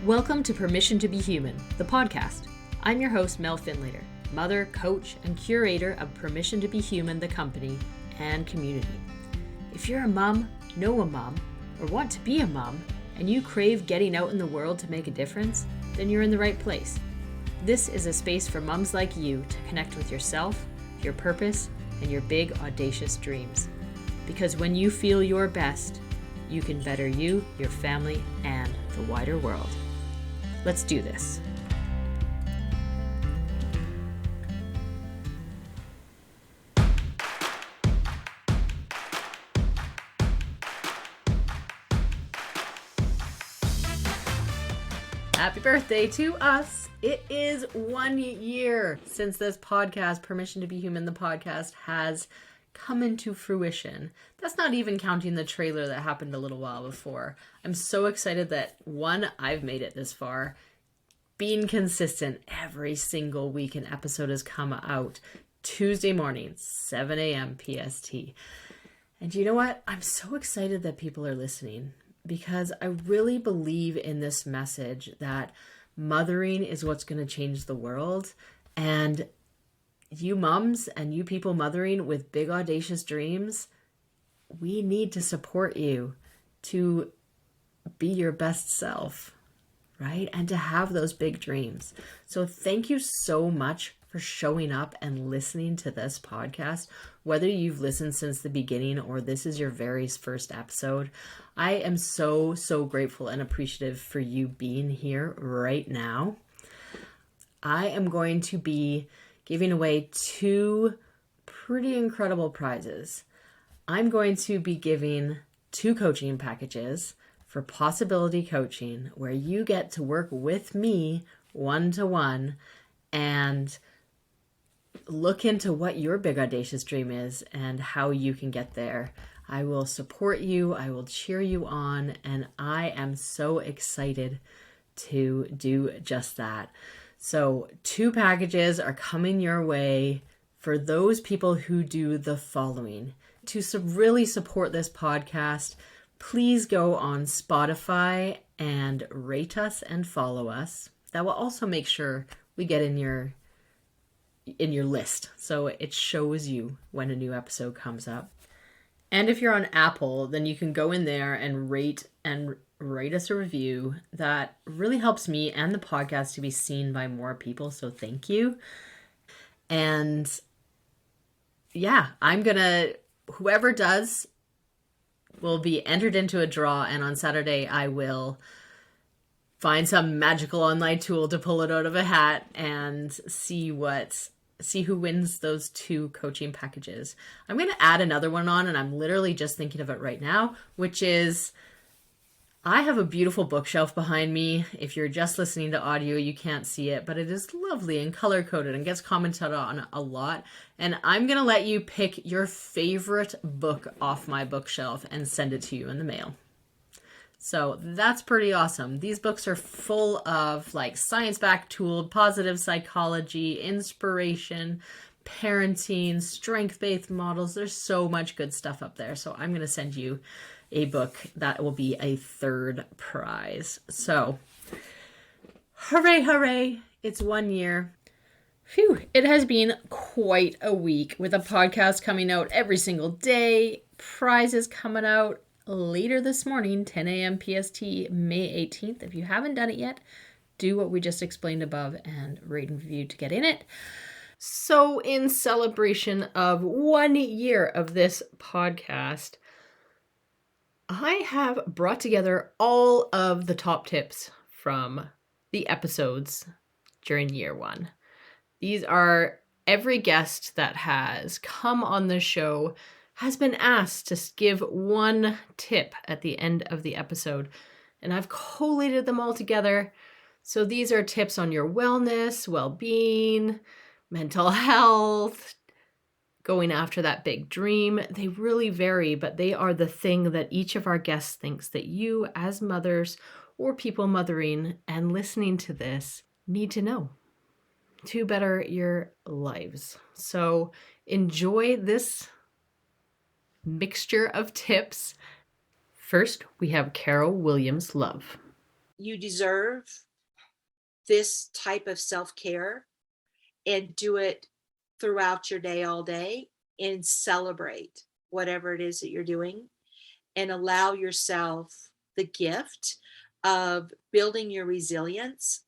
Welcome to Permission to Be Human, the podcast. I'm your host, Mel Finlater, mother, coach, and curator of Permission to Be Human, the company and community. If you're a mom, know a mom, or want to be a mom, and you crave getting out in the world to make a difference, then you're in the right place. This is a space for moms like you to connect with yourself, your purpose, and your big, audacious dreams. Because when you feel your best, you can better you, your family, and the wider world. Let's do this. Happy birthday to us. It is 1 year since this podcast, Permission to Be Human, the podcast, has come into fruition. That's not even counting the trailer that happened a little while before. I'm so excited that, one, I've made it this far. Being consistent every single week, an episode has come out Tuesday morning, 7 a.m. PST. And you know what? I'm so excited that people are listening because I really believe in this message that mothering is what's going to change the world. And you moms and you people mothering with big audacious dreams, we need to support you to be your best self, right? And to have those big dreams. So thank you so much for showing up and listening to this podcast. Whether you've listened since the beginning or this is your very first episode, I am so grateful and appreciative for you being here right now. I am going to be giving away 2 pretty incredible prizes. I'm going to be giving 2 coaching packages for Possibility Coaching, where you get to work with me one-to-one and look into what your big audacious dream is and how you can get there. I will support you, I will cheer you on, and I am so excited to do just that. So 2 packages are coming your way for those people who do the following. To really support this podcast, please go on Spotify and rate us and follow us. That will also make sure we get in your list, so it shows you when a new episode comes up. And if you're on Apple, then you can go in there and rate and write us a review. That really helps me and the podcast to be seen by more people, so thank you. And yeah, whoever does will be entered into a draw, and on Saturday I will find some magical online tool to pull it out of a hat and see who wins those 2 coaching packages. I'm going to add another one on, and I'm literally just thinking of it right now, which is I have a beautiful bookshelf behind me. If you're just listening to audio, you can't see it, but it is lovely and color-coded and gets commented on a lot. And I'm going to let you pick your favorite book off my bookshelf and send it to you in the mail. So that's pretty awesome. These books are full of science-backed tooled, positive psychology, inspiration, parenting, strength-based models. There's so much good stuff up there. So I'm going to send you a book that will be a 3rd prize. So hooray. It's 1 year. Phew, it has been quite a week with a podcast coming out every single day. Prizes coming out later this morning, 10 a.m. PST, May 18th. If you haven't done it yet, do what we just explained above and rate and review to get in it. So in celebration of 1 year of this podcast, I have brought together all of the top tips from the episodes during year 1. These are every guest that has come on the show has been asked to give 1 tip at the end of the episode, and I've collated them all together. So these are tips on your wellness, well-being, mental health, going after that big dream. They really vary, but they are the thing that each of our guests thinks that you as mothers or people mothering and listening to this need to know to better your lives. So enjoy this mixture of tips. First, we have Carol Williams Love. you deserve this type of self-care, and do it throughout your day all day, and celebrate whatever it is that you're doing, and allow yourself the gift of building your resilience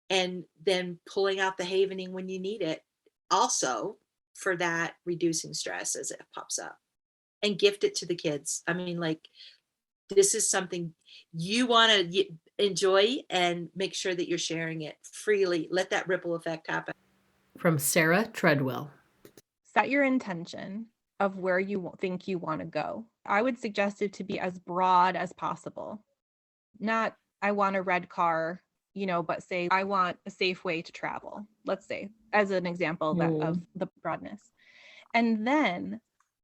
and then pulling out the havening when you need it, also for that reducing stress as it pops up, and gift it to the kids. I mean, like, this is something you want to enjoy, and make sure that you're sharing it freely. Let that ripple effect happen. From Sarah Treadwell. Set your intention of where you think you want to go. I would suggest it to be as broad as possible. Not, I want a red car, but say, I want a safe way to travel, let's say, as an example of the broadness. And then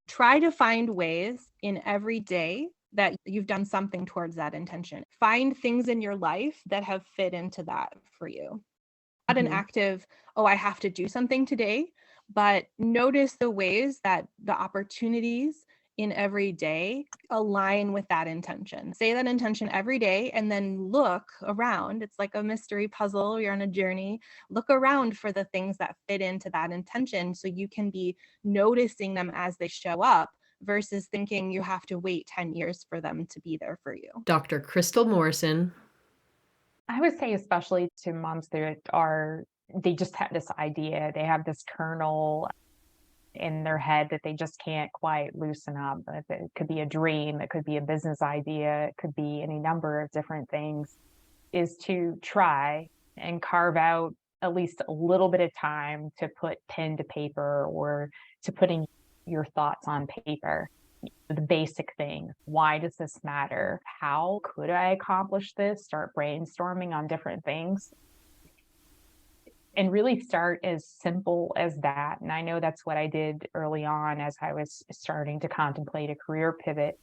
try to find ways in every day that you've done something towards that intention. Find things in your life that have fit into that for you. Not an active, oh, I have to do something today, but notice the ways that the opportunities in every day align with that intention. Say that intention every day and then look around. It's like a mystery puzzle. You're on a journey. Look around for the things that fit into that intention so you can be noticing them as they show up versus thinking you have to wait 10 years for them to be there for you. Dr. Crystal Morrison. I would say, especially to moms that they just have this idea, they have this kernel in their head that they just can't quite loosen up. It could be a dream, it could be a business idea, it could be any number of different things, is to try and carve out at least a little bit of time to put pen to paper, or to putting your thoughts on paper. The basic thing. Why does this matter? How could I accomplish this? Start brainstorming on different things. And really start as simple as that. And I know that's what I did early on as I was starting to contemplate a career pivot.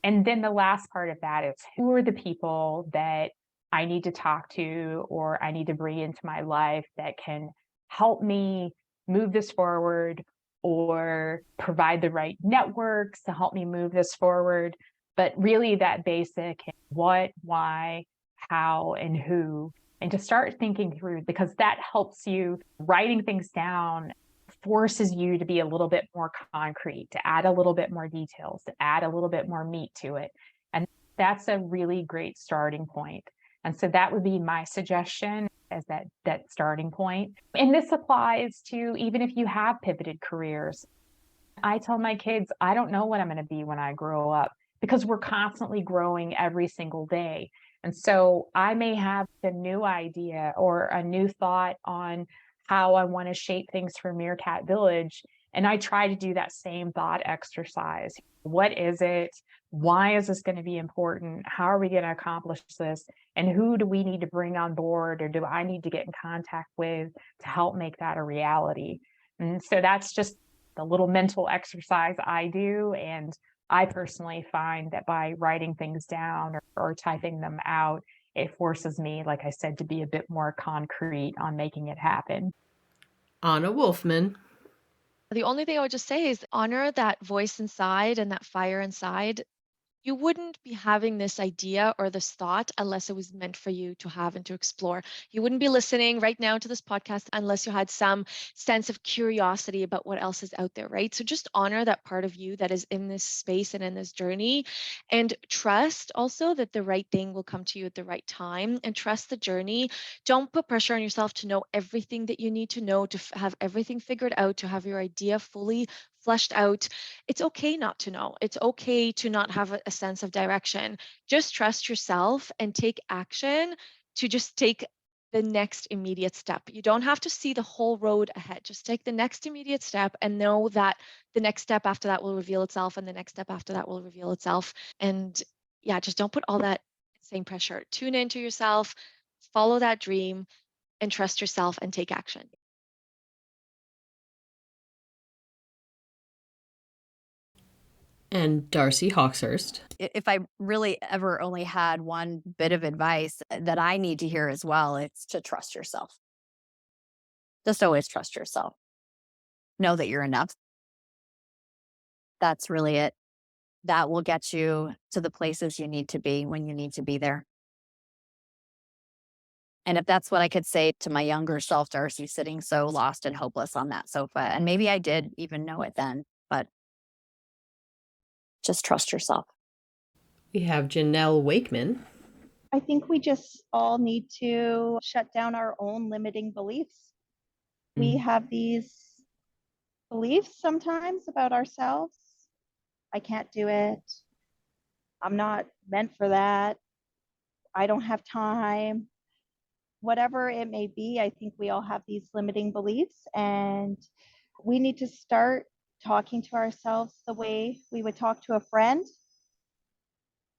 And then the last part of that is, who are the people that I need to talk to or I need to bring into my life that can help me move this forward, or provide the right networks to help me move this forward. But really that basic what, why, how, and who, and to start thinking through, because that helps you. Writing things down forces you to be a little bit more concrete, to add a little bit more details, to add a little bit more meat to it. And that's a really great starting point. And so that would be my suggestion as that starting point. And this applies to even if you have pivoted careers. I tell my kids, I don't know what I'm going to be when I grow up, because we're constantly growing every single day. And so I may have a new idea or a new thought on how I want to shape things for Meerkat Village. And I try to do that same thought exercise. What is it? Why is this going to be important? How are we going to accomplish this? And who do we need to bring on board, or do I need to get in contact with to help make that a reality? And so that's just the little mental exercise I do. And I personally find that by writing things down or typing them out, it forces me, like I said, to be a bit more concrete on making it happen. Anna Wolfman. The only thing I would just say is honor that voice inside and that fire inside. You wouldn't be having this idea or this thought unless it was meant for you to have and to explore. You wouldn't be listening right now to this podcast unless you had some sense of curiosity about what else is out there, right? So just honor that part of you that is in this space and in this journey, and trust also that the right thing will come to you at the right time, and trust the journey. Don't put pressure on yourself to know everything that you need to know, to have everything figured out, to have your idea fully fleshed out. It's okay not to know. It's okay to not have a sense of direction. Just trust yourself and take action to just take the next immediate step. You don't have to see the whole road ahead. Just take the next immediate step and know that the next step after that will reveal itself, and the next step after that will reveal itself. And yeah, just don't put all that same pressure. Tune into yourself, follow that dream, and trust yourself and take action. And Darcy Hawkshurst. If I really ever only had one bit of advice that I need to hear as well, it's to trust yourself. Just always trust yourself. Know that you're enough. That's really it. That will get you to the places you need to be when you need to be there. And if that's what I could say to my younger self, Darcy, sitting so lost and hopeless on that sofa, and maybe I did even know it then, but just trust yourself. We have Janelle Wakeman. I think we just all need to shut down our own limiting beliefs. We have these beliefs sometimes about ourselves. I can't do it. I'm not meant for that. I don't have time. Whatever it may be, I think we all have these limiting beliefs, and we need to start talking to ourselves the way we would talk to a friend.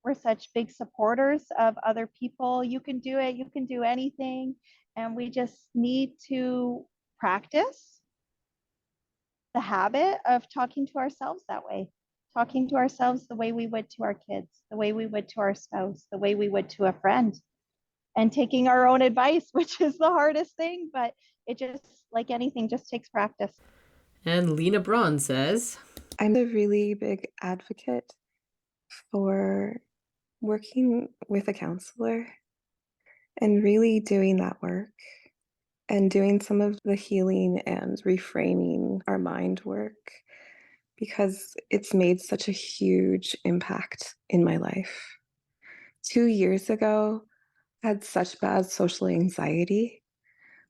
We're such big supporters of other people. You can do it, you can do anything. And we just need to practice the habit of talking to ourselves that way, talking to ourselves the way we would to our kids, the way we would to our spouse, the way we would to a friend, and taking our own advice, which is the hardest thing, but it just, like anything, just takes practice. And Lena Braun says, I'm a really big advocate for working with a counselor and really doing that work and doing some of the healing and reframing our mind work, because it's made such a huge impact in my life. 2 years ago, I had such bad social anxiety.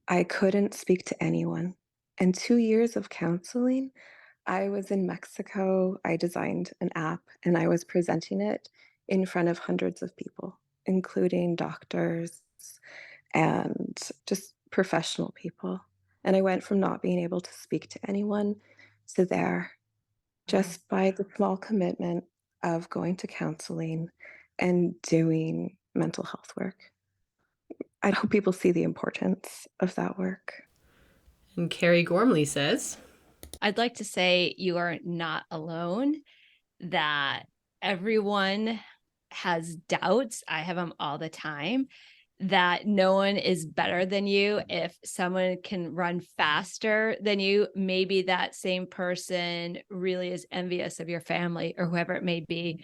I couldn't speak to anyone. And 2 years of counseling, I was in Mexico. I designed an app and I was presenting it in front of hundreds of people, including doctors and just professional people. And I went from not being able to speak to anyone to there, just by the small commitment of going to counseling and doing mental health work. I hope people see the importance of that work. and Carrie Gormley says, I'd like to say you are not alone, that everyone has doubts. I have them all the time, that no one is better than you. If someone can run faster than you, maybe that same person really is envious of your family or whoever it may be.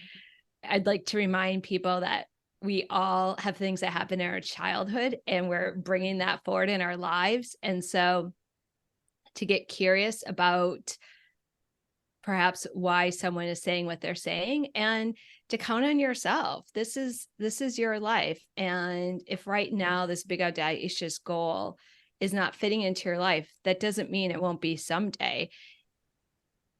I'd like to remind people that we all have things that happen in our childhood and we're bringing that forward in our lives. And so to get curious about perhaps why someone is saying what they're saying, and to count on yourself. This is your life. And if right now this big audacious goal is not fitting into your life, that doesn't mean it won't be someday.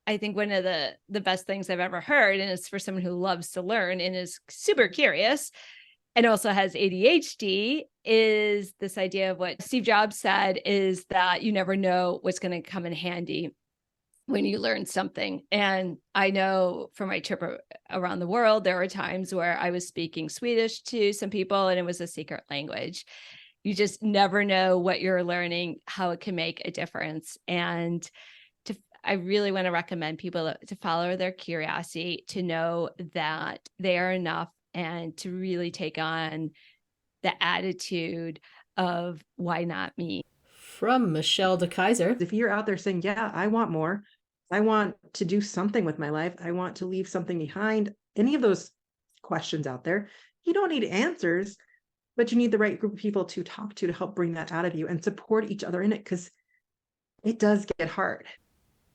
I think one of the best things I've ever heard, and it's for someone who loves to learn and is super curious and also has ADHD, is this idea of what Steve Jobs said, is that you never know what's going to come in handy when you learn something. And I know from my trip around the world, there were times where I was speaking Swedish to some people and it was a secret language. You just never know what you're learning, how it can make a difference. And I really want to recommend people to follow their curiosity, to know that they are enough, and to really take on the attitude of why not me. from Michelle DeKaiser, if you're out there saying, yeah, I want more, I want to do something with my life, I want to leave something behind, any of those questions out there, you don't need answers, but you need the right group of people to talk to help bring that out of you and support each other in it, because it does get hard.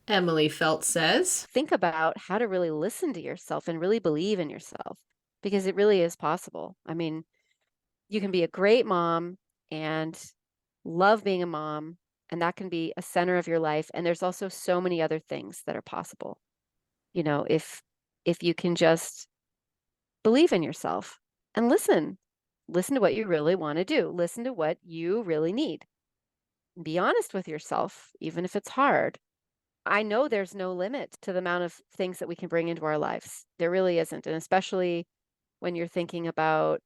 Emily Felt says, think about how to really listen to yourself and really believe in yourself, because it really is possible. I mean, you can be a great mom and love being a mom, and that can be a center of your life. And there's also so many other things that are possible. You know, if you can just believe in yourself and listen to what you really want to do, listen to what you really need. Be honest with yourself, even if it's hard. I know there's no limit to the amount of things that we can bring into our lives. There really isn't. And especially when you're thinking about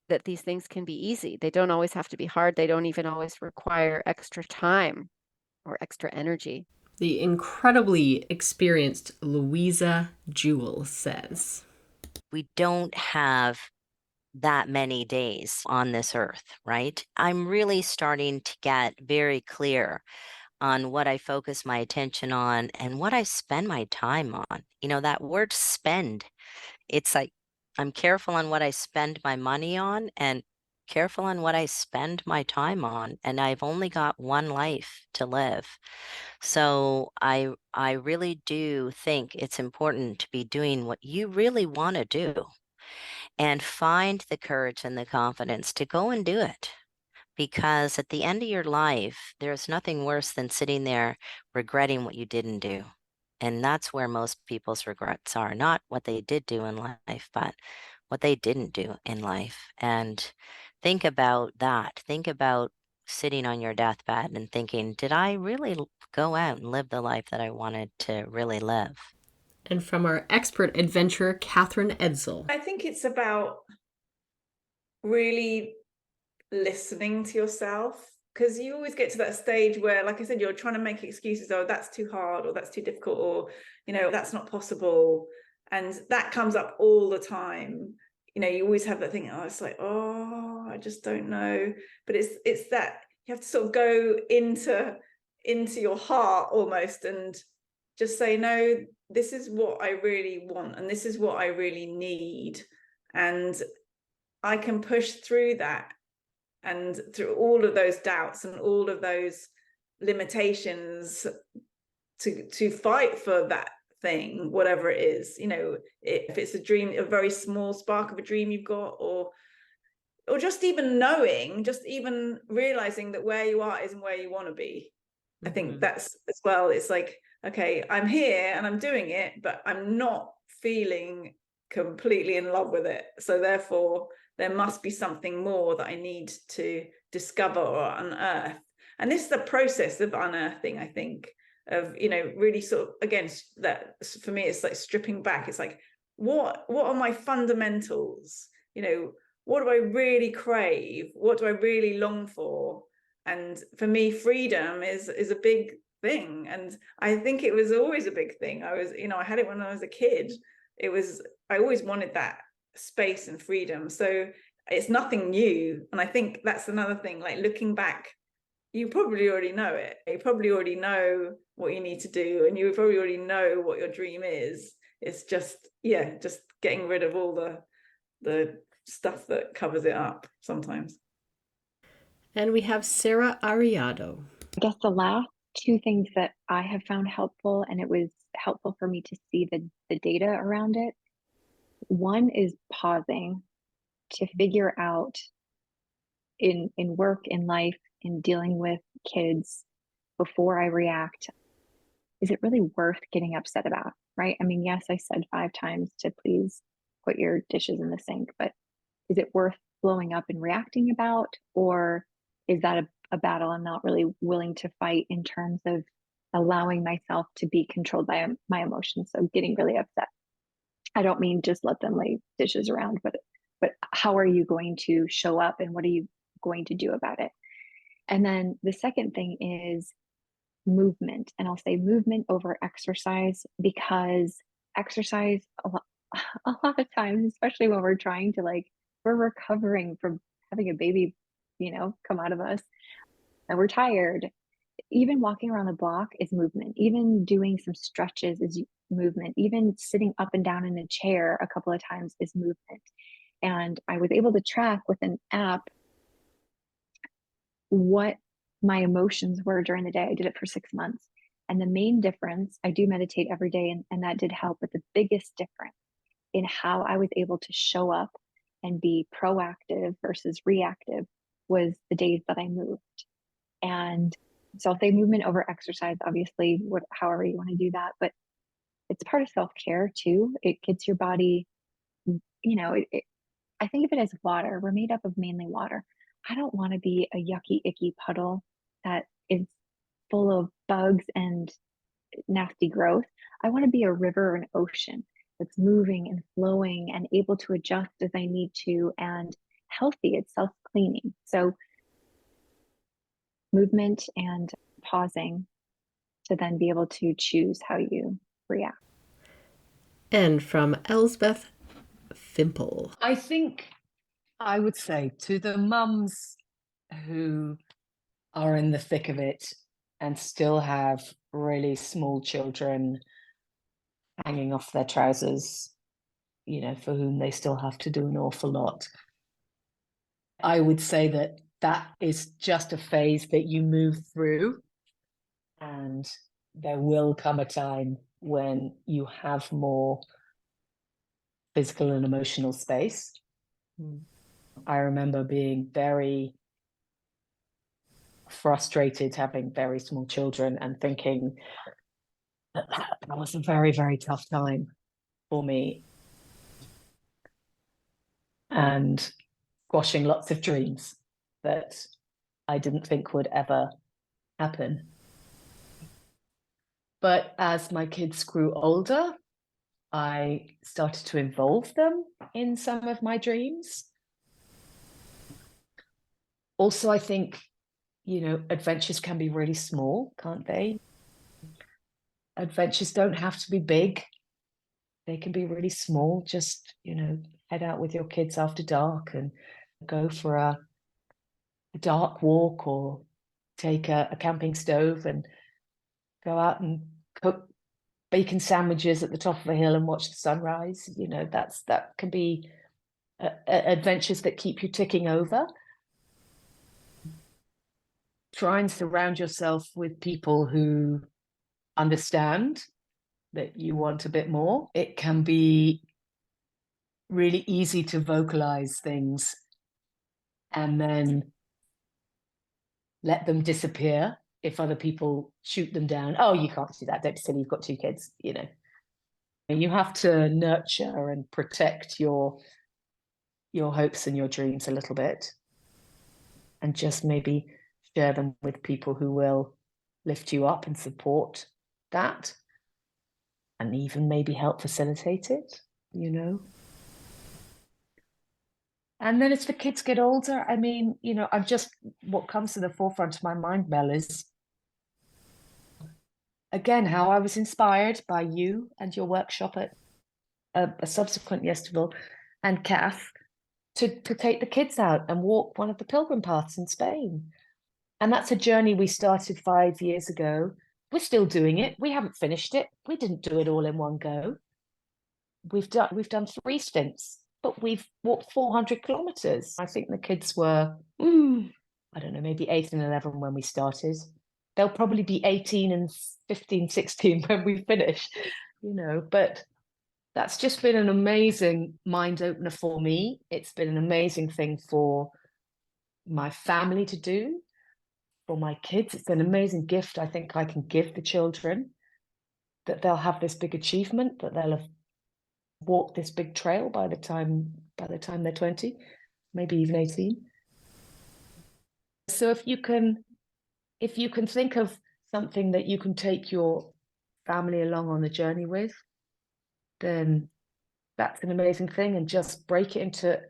that these things can be easy. They don't always have to be hard. They don't even always require extra time or extra energy. the incredibly experienced Louisa Jewell says, we don't have that many days on this earth, right? I'm really starting to get very clear on what I focus my attention on and what I spend my time on. You know, that word spend, it's like I'm careful on what I spend my money on, and careful on what I spend my time on, and I've only got one life to live. So I really do think it's important to be doing what you really want to do and find the courage and the confidence to go and do it. Because at the end of your life, there's nothing worse than sitting there regretting what you didn't do. And that's where most people's regrets are, not what they did do in life, but what they didn't do in life. And think about that. Think about sitting on your deathbed and thinking, did I really go out and live the life that I wanted to really live? And from our expert adventurer, Catherine Edsel. I think it's about really listening to yourself, because you always get to that stage where, like I said, you're trying to make excuses. Oh, that's too hard, or that's too difficult, or, you know, that's not possible. And that comes up all the time. You know, you always have that thing, oh, it's like, oh, I just don't know. But it's that you have to sort of go into your heart almost and just say, no, this is what I really want, and this is what I really need. And I can push through that, and through all of those doubts and all of those limitations to fight for that thing, whatever it is. You know, if it's a dream, a very small spark of a dream you've got, or just even knowing, just even realizing that where you are isn't where you want to be. I think that's as well. It's like, okay, I'm here and I'm doing it, but I'm not feeling completely in love with it. So therefore, there must be something more that I need to discover or unearth. And this is the process of unearthing, I think, of, you know, really sort of, again, that for me, it's like stripping back. It's like, what are my fundamentals? You know, what do I really crave? What do I really long for? And for me, freedom is a big thing. And I think it was always a big thing. I had it when I was a kid. I always wanted that space and freedom. So it's nothing new. And I think that's another thing, like looking back, you probably already know it. You probably already know what you need to do, and you probably already know what your dream is. It's just getting rid of all the stuff that covers it up sometimes. And we have Sarah Ariado. I guess the last two things that I have found helpful, and it was helpful for me to see the data around it. One is pausing to figure out in work, in life, in dealing with kids before I react, is it really worth getting upset about, right? I mean, yes, I said 5 times to please put your dishes in the sink, but is it worth blowing up and reacting about? Or is that a battle I'm not really willing to fight in terms of allowing myself to be controlled by my emotions? So getting really upset. I don't mean just let them lay dishes around, but how are you going to show up, and what are you going to do about it? And then the second thing is movement. And I'll say movement over exercise, because exercise a lot of times, especially when we're trying to we're recovering from having a baby, come out of us, and we're tired. Even walking around the block is movement. Even doing some stretches is movement. Even sitting up and down in a chair a couple of times is movement. And I was able to track with an app what my emotions were during the day. I did it for 6 months. And the main difference, I do meditate every day, and that did help. But the biggest difference in how I was able to show up and be proactive versus reactive was the days that I moved. And so I'll say movement over exercise, obviously, however you want to do that, but it's part of self-care too. It gets your body, I think of it as water. We're made up of mainly water. I don't want to be a yucky, icky puddle that is full of bugs and nasty growth. I want to be a river or an ocean that's moving and flowing and able to adjust as I need to, and healthy. It's self-cleaning. So movement and pausing to then be able to choose how you react. And from Elsbeth Fimple. I think I would say to the mums who are in the thick of it and still have really small children hanging off their trousers, for whom they still have to do an awful lot. I would say that that is just a phase that you move through, and there will come a time when you have more physical and emotional space. I remember being very frustrated having very small children and thinking that was a very, very tough time for me, and squashing lots of dreams that I didn't think would ever happen. But as my kids grew older, I started to involve them in some of my dreams. Also, I think, adventures can be really small, can't they? Adventures don't have to be big. They can be really small. Just, head out with your kids after dark and go for a dark walk, or take a camping stove and go out and cook bacon sandwiches at the top of a hill and watch the sunrise. That can be adventures that keep you ticking over. Try and surround yourself with people who understand that you want a bit more. It can be really easy to vocalize things and then let them disappear if other people shoot them down. Oh, you can't do that. Don't be silly. You've got 2 kids, You have to nurture and protect your hopes and your dreams a little bit, and just maybe share them with people who will lift you up and support that, and even maybe help facilitate it, And then as the kids get older, what comes to the forefront of my mind, Mel, is again how I was inspired by you and your workshop at a subsequent festival, and Kath, to take the kids out and walk one of the pilgrim paths in Spain. And that's a journey we started 5 years ago. We're still doing it. We haven't finished it. We didn't do it all in one go. We've done 3 stints, but we've walked 400 kilometers. I think the kids were, I don't know, maybe 8 and 11 when we started. They'll probably be 18 and 15, 16 when we finish, but that's just been an amazing mind opener for me. It's been an amazing thing for my family to do, for my kids. It's an amazing gift I think I can give the children, that they'll have this big achievement, that they'll have walked this big trail by the time they're 20, maybe even 18. So if you can think of something that you can take your family along on the journey with, then that's an amazing thing, and just break it into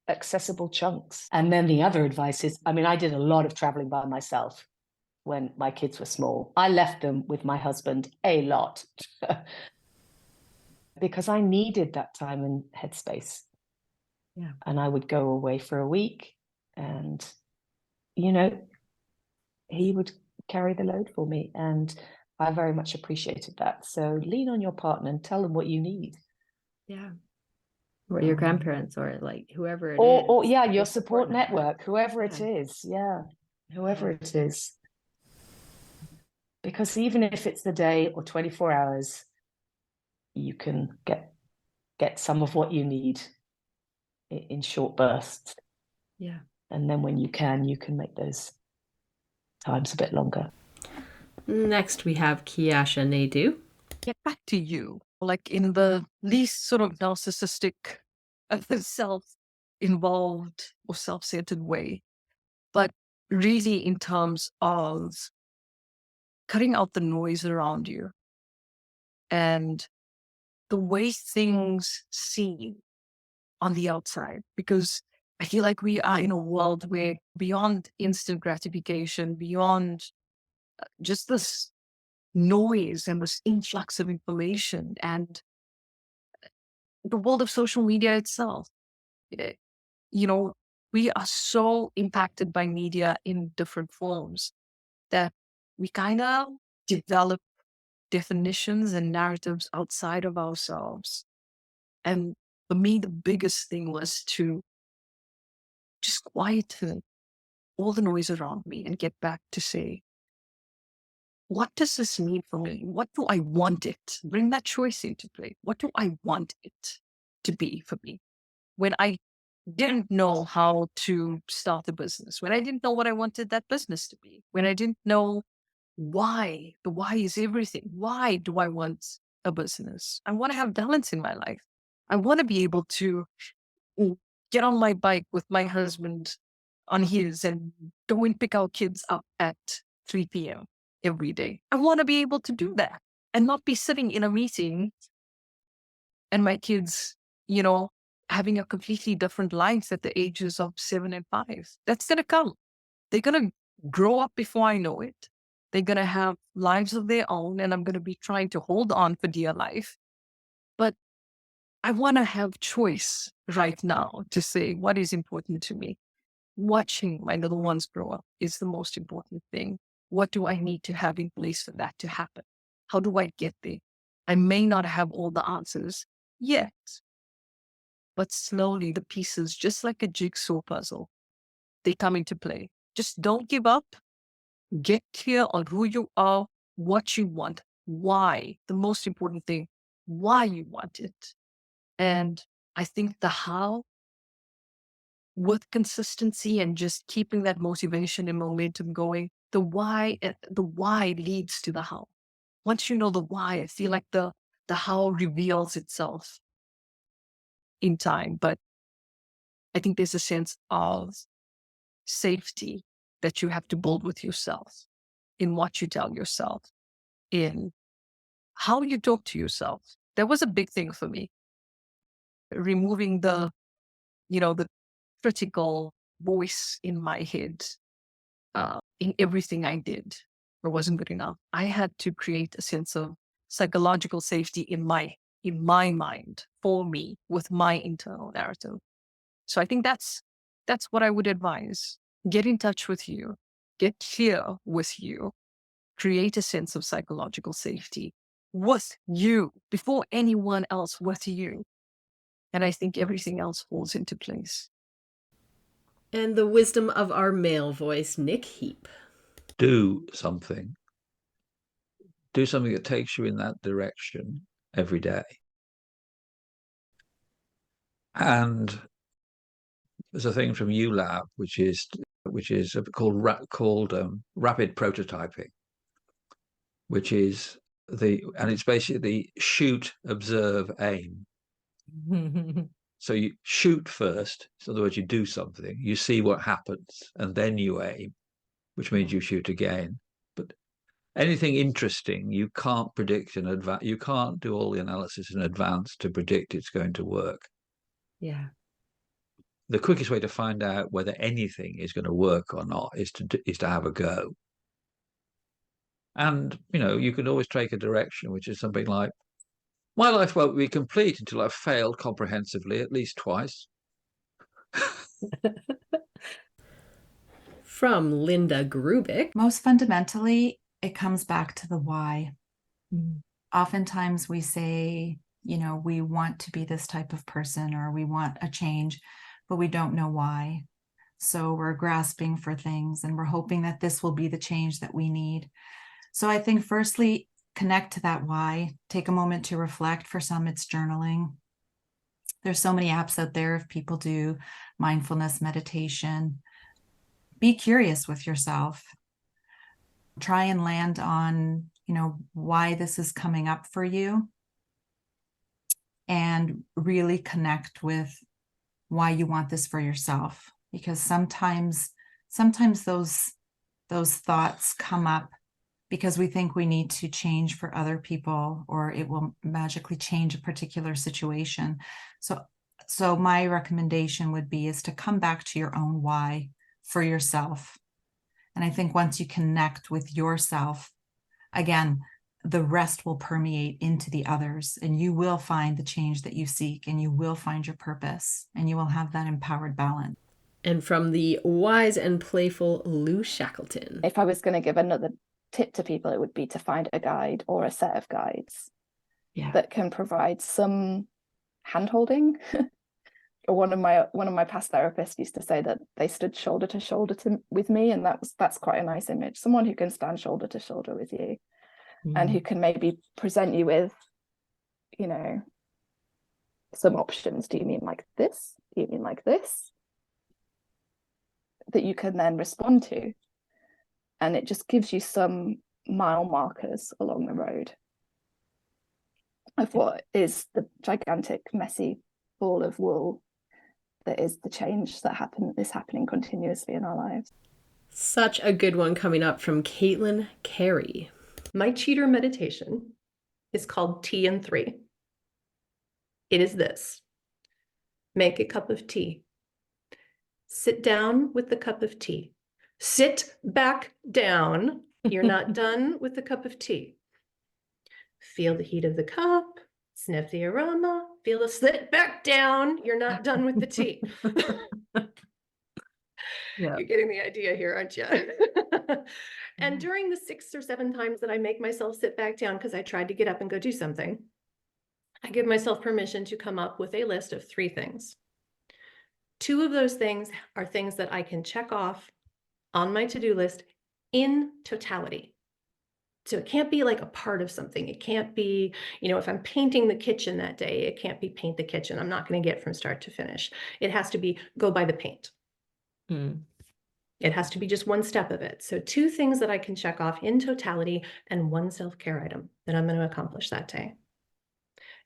accessible chunks. And then the other advice is, I did a lot of traveling by myself when my kids were small. I left them with my husband a lot because I needed that time and headspace. Yeah. And I would go away for a week, and, he would carry the load for me. And I very much appreciated that. So lean on your partner and tell them what you need. Yeah. Or your grandparents, or like whoever it is. Or your support network, whoever it is. Yeah. Whoever it is. Because even if it's the day or 24 hours, you can get some of what you need in short bursts. Yeah. And then when you can make those times a bit longer. Next, we have Kiasha Naidu. Get back to you, like in the least sort of narcissistic, self-involved or self-centered way, but really in terms of cutting out the noise around you and the way things seem on the outside. Because I feel like we are in a world where beyond instant gratification, beyond just this noise and this influx of information and the world of social media itself, we are so impacted by media in different forms that we kind of develop definitions and narratives outside of ourselves. And for me, the biggest thing was to just just quieten all the noise around me and get back to say, what does this mean for me? What do I want it? Bring that choice into play. What do I want it to be for me? When I didn't know how to start a business, when I didn't know what I wanted that business to be, when I didn't know why, the why is everything. Why do I want a business? I want to have balance in my life. I want to be able to get on my bike with my husband on his and go and pick our kids up at 3 p.m. every day. I want to be able to do that and not be sitting in a meeting and my kids, having a completely different lives at the ages of 7 and 5. That's going to come. They're going to grow up before I know it. They're going to have lives of their own, and I'm going to be trying to hold on for dear life. But I want to have choice right now to say what is important to me. Watching my little ones grow up is the most important thing. What do I need to have in place for that to happen? How do I get there? I may not have all the answers yet, but slowly the pieces, just like a jigsaw puzzle, they come into play. Just don't give up. Get clear on who you are, what you want, why. The most important thing, why you want it. And I think the how, with consistency and just keeping that motivation and momentum going, the why leads to the how. Once you know the why, I feel like the how reveals itself in time. But I think there's a sense of safety that you have to build with yourself in what you tell yourself, in how you talk to yourself. That was a big thing for me. Removing the critical voice in my head in everything I did or wasn't good enough. I had to create a sense of psychological safety in my mind for me with my internal narrative. So I think that's what I would advise. Get in touch with you, get clear with you, create a sense of psychological safety with you before anyone else with you. And I think everything else falls into place. And the wisdom of our male voice, Nick Heap. Do something that takes you in that direction every day. And there's a thing from ULab, which is called rapid prototyping, which is it's basically the shoot, observe, aim. So you shoot first. In other words, you do something, you see what happens, and then you aim, which means you shoot again. But anything interesting, you can't predict in advance. You can't do all the analysis in advance to predict it's going to work. Yeah. The quickest way to find out whether anything is going to work or not is to have a go. And you can always take a direction, which is something like, my life won't be complete until I've failed comprehensively at least twice. From Linda Grubick. Most fundamentally, it comes back to the why. Oftentimes we say, we want to be this type of person or we want a change, but we don't know why. So we're grasping for things and we're hoping that this will be the change that we need. So I think firstly, connect to that why. Take a moment to reflect. For some, it's journaling. There's so many apps out there if people do mindfulness meditation. Be curious with yourself. Try and land on, why this is coming up for you. And really connect with why you want this for yourself. Because sometimes those thoughts come up because we think we need to change for other people or it will magically change a particular situation. So my recommendation would be is to come back to your own why for yourself. And I think once you connect with yourself, again, the rest will permeate into the others and you will find the change that you seek and you will find your purpose and you will have that empowered balance. And from the wise and playful Lou Shackleton. If I was going to give another tip to people, it would be to find a guide or a set of guides that can provide some hand-holding one of my past therapists used to say that they stood shoulder to shoulder with me, and that's quite a nice image. Someone who can stand shoulder to shoulder with you, and who can maybe present you with, you know, some options. Do you mean like this? Do you mean like this? That you can then respond to, and it just gives you some mile markers along the road of what is the gigantic, messy ball of wool that is the change that is happening continuously in our lives. Such a good one coming up from Caitlin Carey. My cheater meditation is called Tea in 3. It is this: make a cup of tea. Sit down with the cup of tea. Sit back down. You're not done with the cup of tea. Feel the heat of the cup, sniff the aroma, feel the sit back down. You're not done with the tea. Yeah. You're getting the idea here, aren't you? And during the 6 or 7 times that I make myself sit back down because I tried to get up and go do something, I give myself permission to come up with a list of 3 things. 2 of those things are things that I can check off on my to-do list in totality. So it can't be like a part of something. It can't be, if I'm painting the kitchen that day, it can't be paint the kitchen. I'm not going to get from start to finish. It has to be go buy the paint. It has to be just one step of it. So 2 things that I can check off in totality, and 1 self-care item that I'm going to accomplish that day.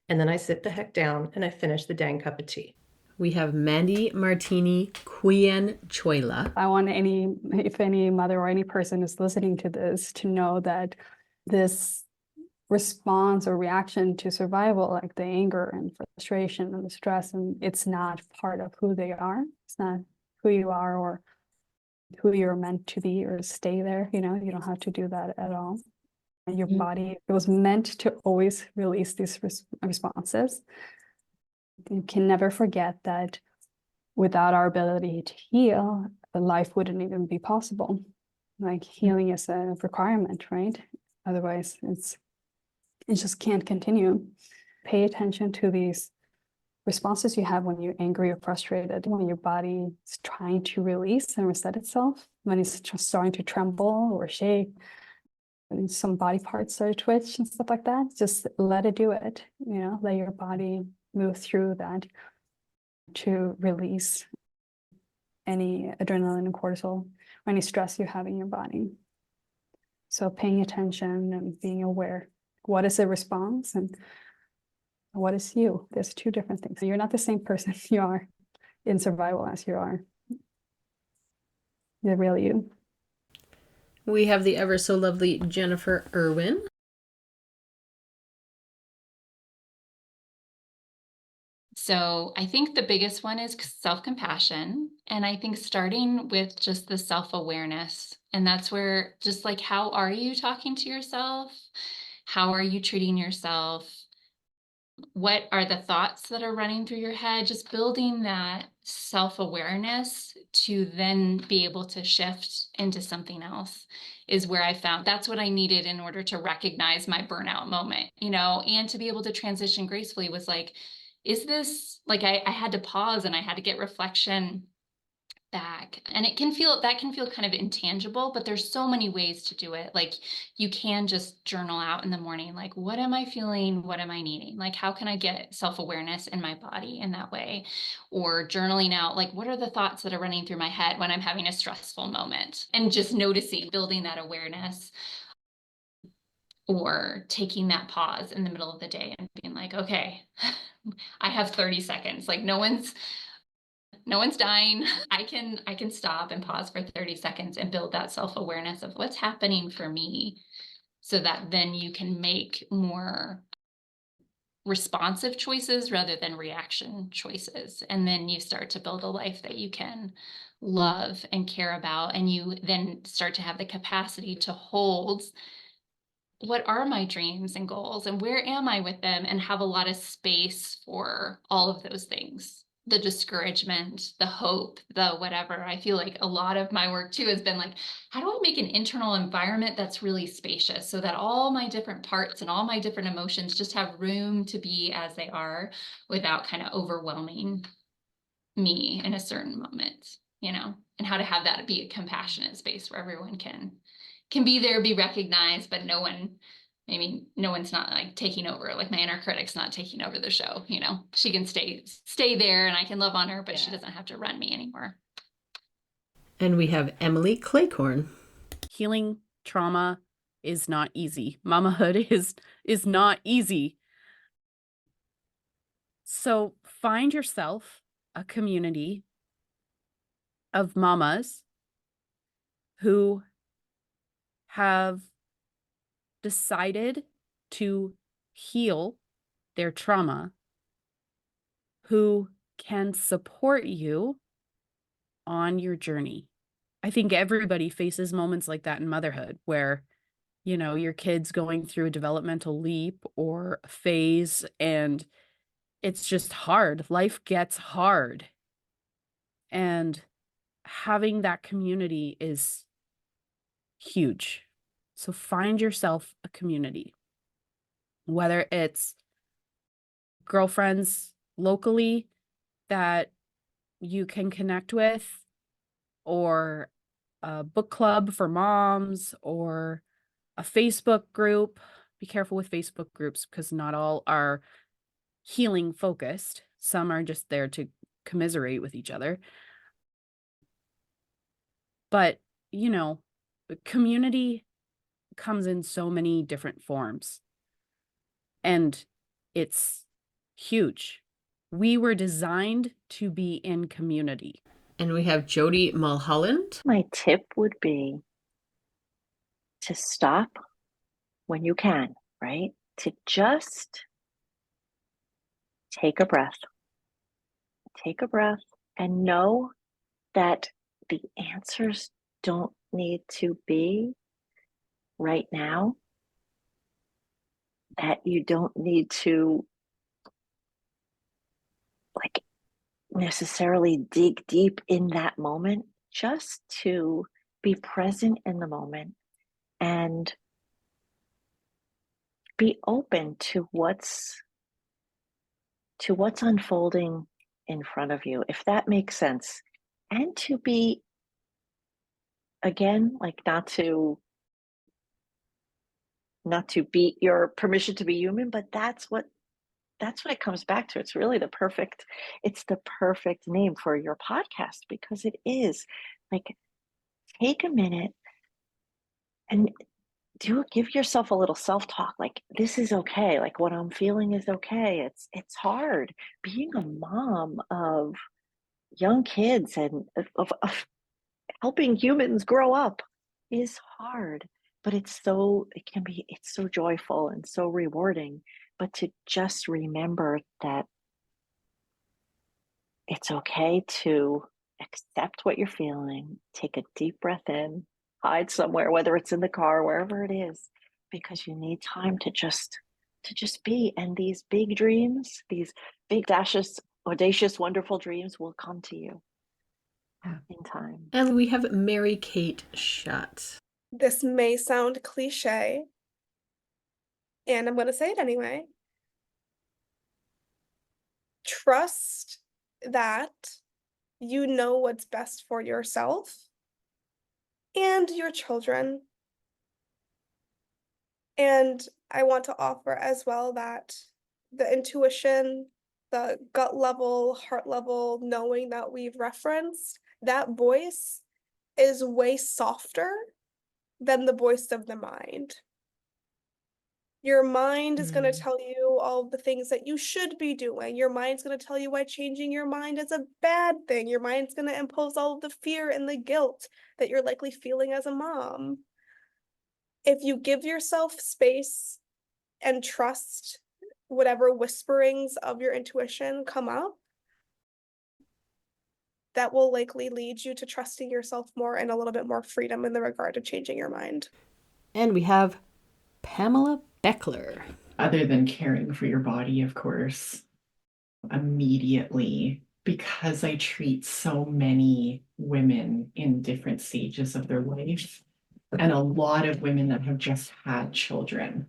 And then I sit the heck down and I finish the dang cup of tea. We have Mandy Martini Quien Choila. I want if any mother or any person is listening to this to know that this response or reaction to survival, like the anger and frustration and the stress, and it's not part of who they are. It's not who you are or who you're meant to be or stay there. You don't have to do that at all. And your body, it was meant to always release these responses. You can never forget that without our ability to heal, life wouldn't even be possible. Like healing is a requirement, right? Otherwise, it just can't continue. Pay attention to these responses you have when you're angry or frustrated, when your body is trying to release and reset itself, when it's just starting to tremble or shake, and some body parts start to twitch and stuff like that. Just let it do it. Let your body move through that to release any adrenaline and cortisol or any stress you have in your body. So paying attention and being aware. What is the response and what is you? There's 2 different things. You're not the same person you are in survival as you are. You're really you. We have the ever so lovely Jennifer Irwin. So I think the biggest one is self-compassion. And I think starting with just the self-awareness. And that's where just like, how are you talking to yourself? How are you treating yourself? What are the thoughts that are running through your head? Just building that self-awareness to then be able to shift into something else is where I found that's what I needed in order to recognize my burnout moment, and to be able to transition gracefully was like, is this like, I had to pause and I had to get reflection back. And that can feel kind of intangible, but there's so many ways to do it. Like you can just journal out in the morning, like, what am I feeling? What am I needing? Like, how can I get self-awareness in my body in that way? Or journaling out, like, what are the thoughts that are running through my head when I'm having a stressful moment? And just noticing, building that awareness. Or taking that pause in the middle of the day and being like, okay, I have 30 seconds. Like no one's dying. I can stop and pause for 30 seconds and build that self-awareness of what's happening for me so that then you can make more responsive choices rather than reaction choices. And then you start to build a life that you can love and care about. And you then start to have the capacity to hold what are my dreams and goals and where am I with them, and have a lot of space for all of those things. The discouragement, the hope, the whatever. I feel like a lot of my work too has been like, how do I make an internal environment that's really spacious so that all my different parts and all my different emotions just have room to be as they are without kind of overwhelming me in a certain moment, you know, and how to have that be a compassionate space where everyone can be there, be recognized, but maybe no one's not like taking over, like my inner critic's not taking over the show, you know. She can stay there and I can love on her, but she doesn't have to run me anymore. And we have Emily Claycorn. Healing trauma is not easy. Mamahood is not easy. So find yourself a community of mamas who have decided to heal their trauma, who can support you on your journey. I think everybody faces moments like that in motherhood where, you know, your kid's going through a developmental leap or phase and it's just hard. Life gets hard. And having that community is huge. So find yourself a community, whether it's girlfriends locally that you can connect with, or a book club for moms, or a Facebook group. Be careful with Facebook groups because not all are healing focused. Some are just there to commiserate with each other. But, you know, community comes in so many different forms. And it's huge. We were designed to be in community. And we have Jody Mulholland. My tip would be to stop when you can, right? To just take a breath. Take a breath and know that the answers don't need to be right now, that you don't need to like necessarily dig deep in that moment, just to be present in the moment and be open to what's unfolding in front of you, if that makes sense. And to be, again, like not to beat your permission to be human, but that's what it comes back to. It's really the perfect name for your podcast, because it is like, take a minute and give yourself a little self-talk, like, this is okay, like what I'm feeling is okay. It's hard being a mom of young kids and of helping humans grow up is hard, but it's so joyful and so rewarding. But to just remember that it's okay to accept what you're feeling, take a deep breath in, hide somewhere, whether it's in the car, wherever it is, because you need time to just be. And these big dreams, these big, audacious, wonderful dreams will come to you in time. And we have Mary Kate Shutt. This may sound cliche, and I'm going to say it anyway. Trust that you know what's best for yourself and your children. And I want to offer as well that the intuition, the gut level, heart level, knowing that we've referenced, that voice is way softer than the voice of the mind. Your mind is going to tell you all the things that you should be doing. Your mind's going to tell you why changing your mind is a bad thing. Your mind's going to impose all of the fear and the guilt that you're likely feeling as a mom. If you give yourself space and trust whatever whisperings of your intuition come up, that will likely lead you to trusting yourself more and a little bit more freedom in the regard of changing your mind. And we have Pamela Beckler. Other than caring for your body, of course, immediately, because I treat so many women in different stages of their life, and a lot of women that have just had children,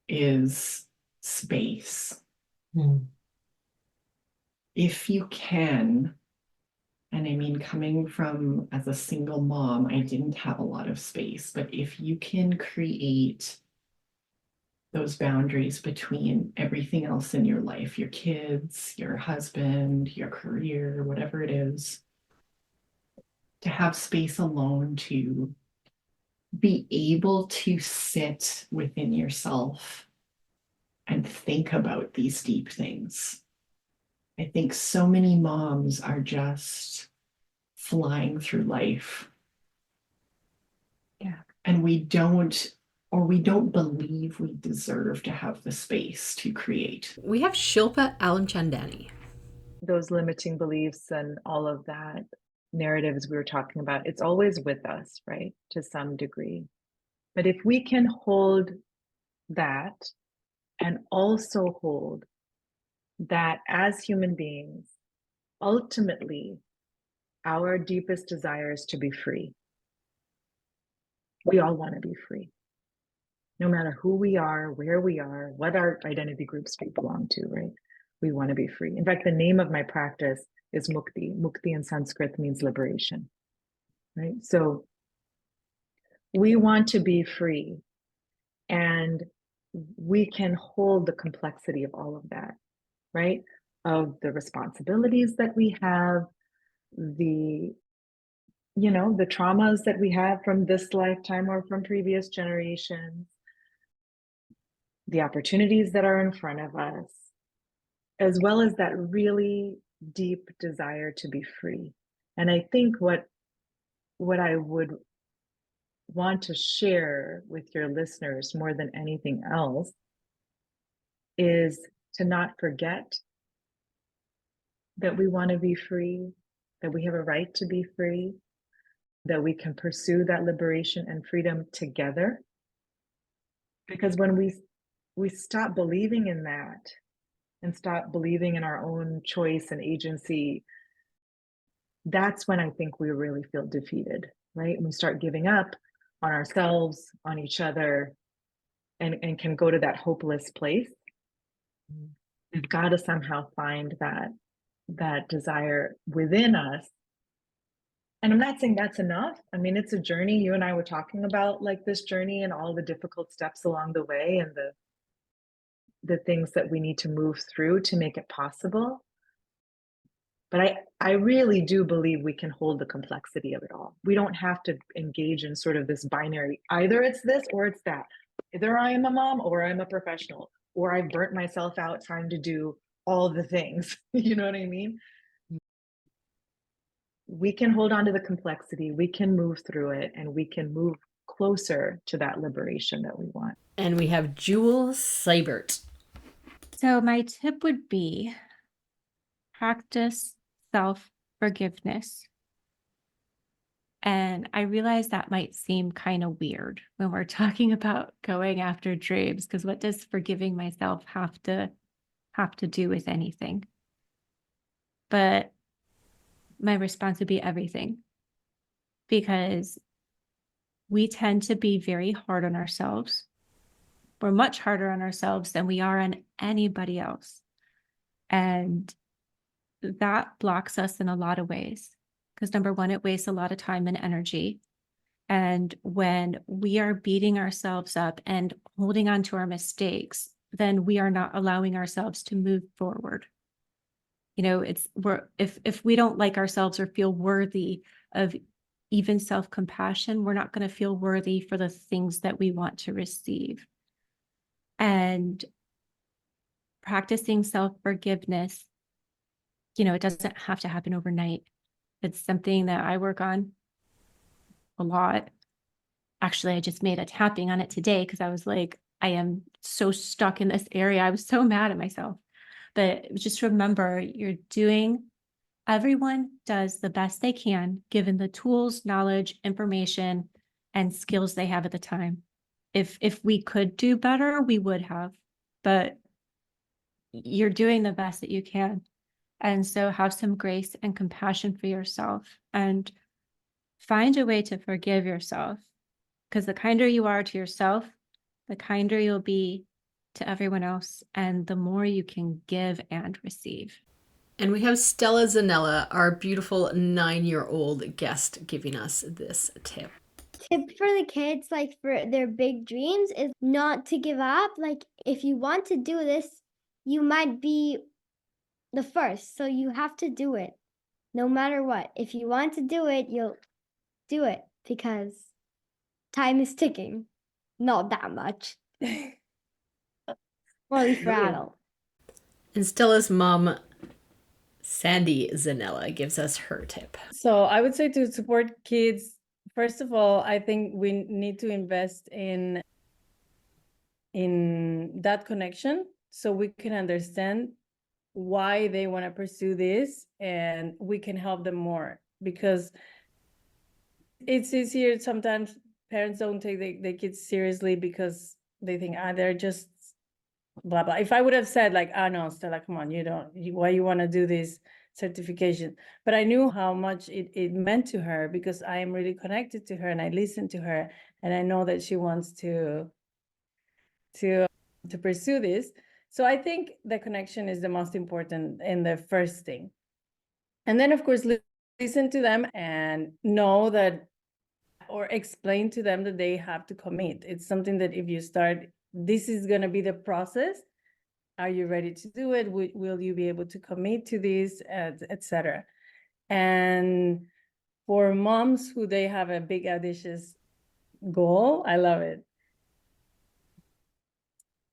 is space. if you can, and I mean, coming from as a single mom, I didn't have a lot of space, but if you can create those boundaries between everything else in your life, your kids, your husband, your career, whatever it is, to have space alone to be able to sit within yourself and think about these deep things. I think so many moms are just flying through life. Yeah. And we don't believe we deserve to have the space to create. We have Shilpa Alamchandani. Those limiting beliefs and all of that narratives we were talking about, it's always with us, right? To some degree. But if we can hold that and also hold that as human beings, ultimately, our deepest desire is to be free. We all want to be free. No matter who we are, where we are, what our identity groups we belong to, right? We want to be free. In fact, the name of my practice is Mukti. Mukti in Sanskrit means liberation, right? So we want to be free, and we can hold the complexity of all of that, right? Of the responsibilities that we have, the the traumas that we have from this lifetime or from previous generations, the opportunities that are in front of us, as well as that really deep desire to be free. And I think what I would want to share with your listeners more than anything else is to not forget that we want to be free, that we have a right to be free, that we can pursue that liberation and freedom together. Because when we stop believing in that and stop believing in our own choice and agency, that's when I think we really feel defeated, right? And we start giving up on ourselves, on each other, and can go to that hopeless place. We've got to somehow find that desire within us. And I'm not saying that's enough. I mean, it's a journey. You and I were talking about like this journey and all the difficult steps along the way and the things that we need to move through to make it possible. But I really do believe we can hold the complexity of it all. We don't have to engage in sort of this binary, either it's this or it's that. Either I am a mom or I'm a professional, or I've burnt myself out trying to do all the things. You know what I mean? We can hold on to the complexity, we can move through it, and we can move closer to that liberation that we want. And we have Jewel Seibert. So my tip would be practice self-forgiveness. And I realize that might seem kind of weird when we're talking about going after dreams, because what does forgiving myself have to do with anything? But my response would be everything, because we tend to be very hard on ourselves. We're much harder on ourselves than we are on anybody else. And that blocks us in a lot of ways. Because number one, it wastes a lot of time and energy. And when we are beating ourselves up and holding on to our mistakes, then we are not allowing ourselves to move forward. You know, if we don't like ourselves or feel worthy of even self-compassion, we're not going to feel worthy for the things that we want to receive. And practicing self-forgiveness, you know, it doesn't have to happen overnight. It's something that I work on a lot. Actually, I just made a tapping on it today because I was like, I am so stuck in this area. I was so mad at myself. But just remember, everyone does the best they can, given the tools, knowledge, information, and skills they have at the time. If we could do better, we would have, but you're doing the best that you can. And so have some grace and compassion for yourself and find a way to forgive yourself, because the kinder you are to yourself, the kinder you'll be to everyone else, and the more you can give and receive. And we have Stella Zanella, our beautiful 9-year-old guest, giving us this tip. Tip for the kids, like for their big dreams, is not to give up. Like if you want to do this, you might be the first, so you have to do it no matter what. If you want to do it, you'll do it because time is ticking. Not that much. Or at least for adults. And Stella's mom, Sandy Zanella, gives us her tip. So I would say to support kids, first of all, I think we need to invest in that connection so we can understand why they want to pursue this and we can help them more, because it's easier sometimes. Parents don't take their kids seriously because they think they're just blah blah. If I would have said like, no, Stella, come on, why you want to do this certification? But I knew how much it meant to her because I am really connected to her and I listen to her and I know that she wants to pursue this. So I think the connection is the most important and the first thing. And then of course, listen to them and know that, or explain to them that they have to commit. It's something that if you start, this is going to be the process. Are you ready to do it? Will you be able to commit to this, etc. And for moms who they have a big audacious goal, I love it.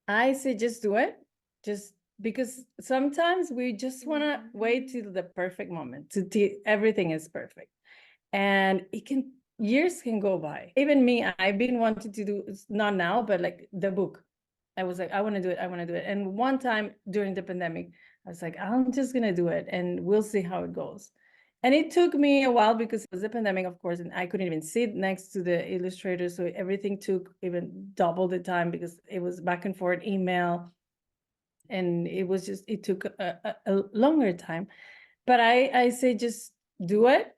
I say just do it, just because sometimes we just want to wait till the perfect moment everything is perfect, and years can go by. Even me, I've been wanting to do, not now, but like the book. I was like, I want to do it. And one time during the pandemic, I was like, I'm just going to do it and we'll see how it goes. And it took me a while because it was a pandemic, of course, and I couldn't even sit next to the illustrator. So everything took even double the time because it was back and forth email. And it took a longer time. But I say, just do it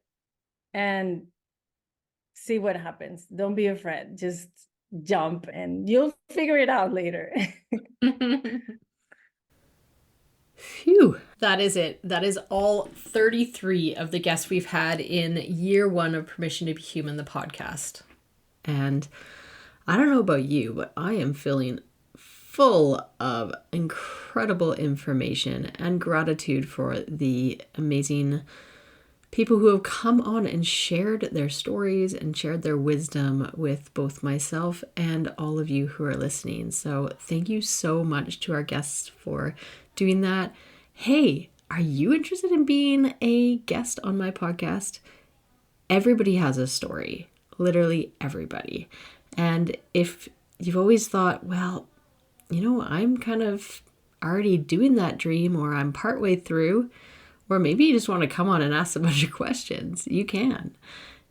and see what happens. Don't be afraid. Just jump and you'll figure it out later. Phew. That is it. That is all 33 of the guests we've had in year 1 of Permission to Be Human, the podcast. And I don't know about you, but I am feeling full of incredible information and gratitude for the amazing people who have come on and shared their stories and shared their wisdom with both myself and all of you who are listening. So thank you so much to our guests for doing that. Hey, are you interested in being a guest on my podcast? Everybody has a story, literally everybody. And if you've always thought, well, I'm kind of already doing that dream, or I'm partway through, or maybe you just want to come on and ask a bunch of questions, you can.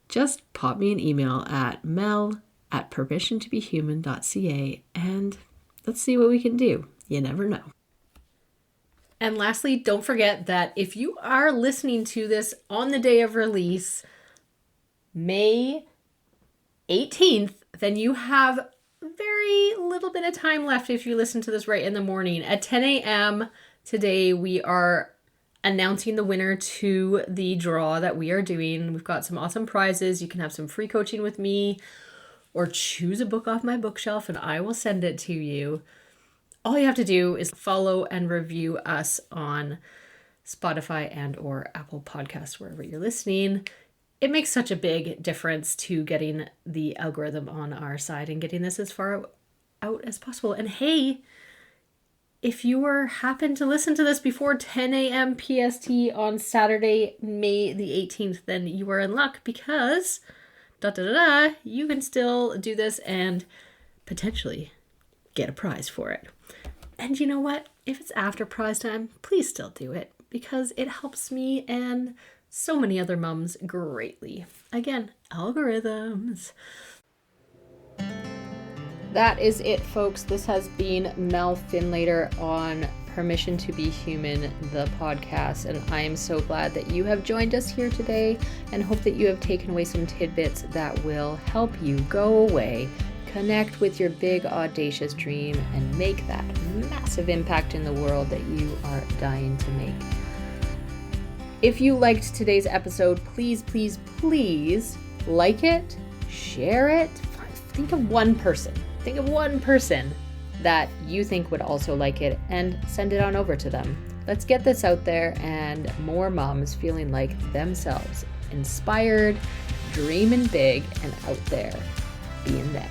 Just pop me an email at mel@permissiontobehuman.ca and let's see what we can do. You never know. And lastly, don't forget that if you are listening to this on the day of release, May 18th, then you have very little bit of time left if you listen to this right in the morning. At 10 a.m. today, we are announcing the winner to the draw that we are doing. We've got some awesome prizes. You can have some free coaching with me or choose a book off my bookshelf and I will send it to you. All you have to do is follow and review us on Spotify and or Apple Podcasts, wherever you're listening. It makes such a big difference to getting the algorithm on our side and getting this as far out as possible. And hey, if you happen to listen to this before 10 a.m. PST on Saturday, May the 18th, then you are in luck because you can still do this and potentially get a prize for it. And you know what? If it's after prize time, please still do it because it helps me and so many other mums greatly. Again, algorithms. That is it, folks. This has been Mel Finlater on Permission to Be Human, the podcast. And I am so glad that you have joined us here today and hope that you have taken away some tidbits that will help you go away, connect with your big, audacious dream, and make that massive impact in the world that you are dying to make. If you liked today's episode, please, please, please like it, share it. Think of one person. Think of one person that you think would also like it and send it on over to them. Let's get this out there and more moms feeling like themselves, inspired, dreaming big, and out there being them.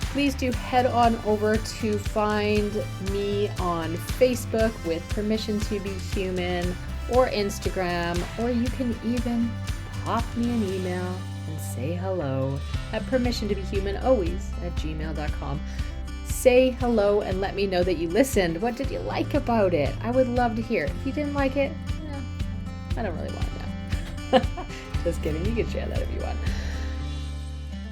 Please do head on over to find me on Facebook with Permission to Be Human, or Instagram, or you can even pop me an email and say hello at permissiontobehumanalways@gmail.com. Say hello and let me know that you listened. What did you like about it? I would love to hear. If you didn't like it, I don't really want to know. Just kidding. You can share that if you want.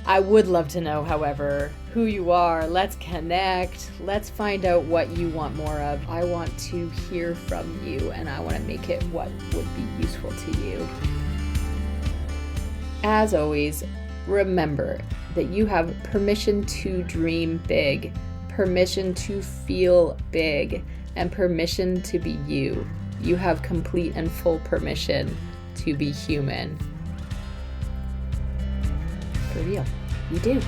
I would love to know, however, who you are. Let's connect. Let's find out what you want more of. I want to hear from you, and I want to make it what would be useful to you. As always, remember that you have permission to dream big, permission to feel big, and permission to be you. You have complete and full permission to be human. For real, you do.